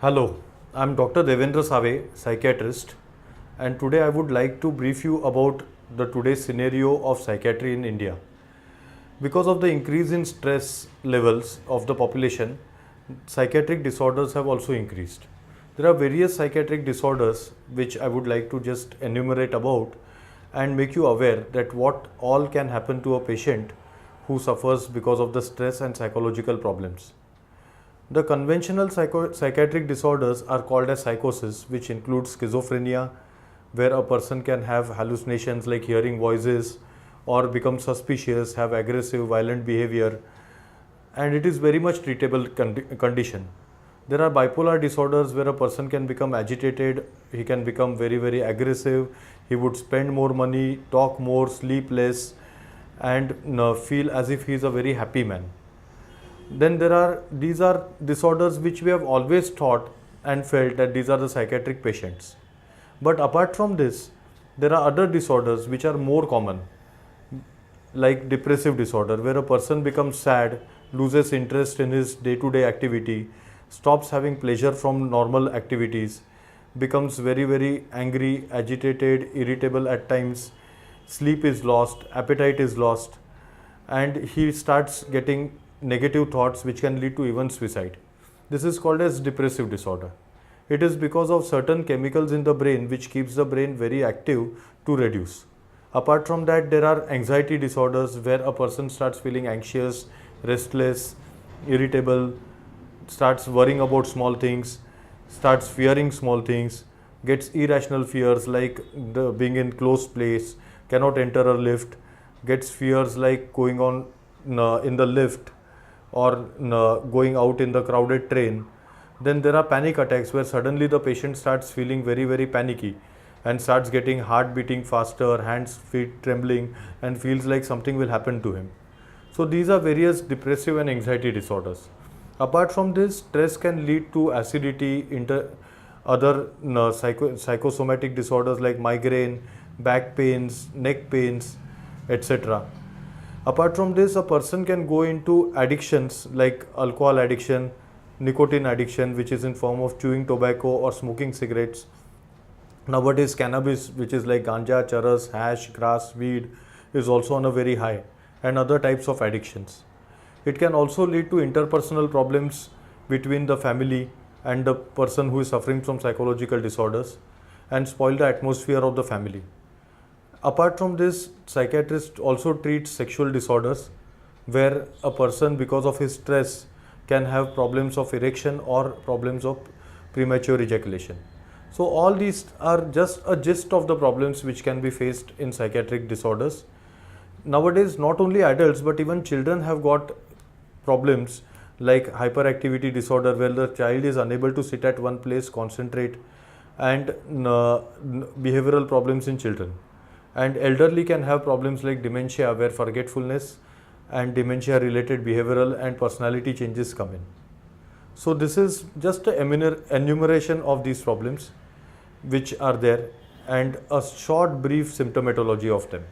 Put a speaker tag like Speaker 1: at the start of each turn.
Speaker 1: Hello, I'm Dr. Devendra Save, psychiatrist, and today I would like to brief you about the today's scenario of psychiatry in India. Because of the increase in stress levels of the population, psychiatric disorders have also increased. There are various psychiatric disorders which I would like to just enumerate about and make you aware that what all can happen to a patient who suffers because of the stress and psychological problems. The conventional psychiatric disorders are called as psychosis, which includes schizophrenia, where a person can have hallucinations like hearing voices or become suspicious, have aggressive, violent behavior, and it is very much treatable condition. There are bipolar disorders where a person can become agitated, he can become very aggressive, he would spend more money, talk more, sleep less, and feel as if he is a very happy man. Then these are disorders which we have always thought and felt that these are the psychiatric patients. But apart from this, there are other disorders which are more common, like depressive disorder, where a person becomes sad, loses interest in his day-to-day activity, stops having pleasure from normal activities, becomes very angry, agitated, irritable at times, sleep is lost, appetite is lost, and he starts getting negative thoughts which can lead to even suicide. This is called as depressive disorder. It is because of certain chemicals in the brain which keeps the brain very active to reduce. Apart from that, there are anxiety disorders where a person starts feeling anxious, restless, irritable, starts worrying about small things, starts fearing small things, gets irrational fears like being in closed place, cannot enter a lift, gets fears like going on in the lift or going out in the crowded train. Then there are panic attacks where suddenly the patient starts feeling very panicky and starts getting heart beating faster, hands, feet trembling, and feels like something will happen to him. So these are various depressive and anxiety disorders. Apart from this, stress can lead to acidity, other psychosomatic disorders like migraine, back pains, neck pains, etc. Apart from this, a person can go into addictions like alcohol addiction, nicotine addiction, which is in form of chewing tobacco or smoking cigarettes. Nowadays, cannabis, which is like ganja, charas, hash, grass, weed, is also on a very high, and other types of addictions. It can also lead to interpersonal problems between the family and the person who is suffering from psychological disorders and spoil the atmosphere of the family. Apart from this, psychiatrists also treat sexual disorders where a person, because of his stress, can have problems of erection or problems of premature ejaculation. So all these are just a gist of the problems which can be faced in psychiatric disorders. Nowadays, not only adults but even children have got problems like hyperactivity disorder, where the child is unable to sit at one place, concentrate, and behavioral problems in children. And elderly can have problems like dementia, where forgetfulness and dementia related behavioral and personality changes come in. So this is just an enumeration of these problems which are there and a short brief symptomatology of them.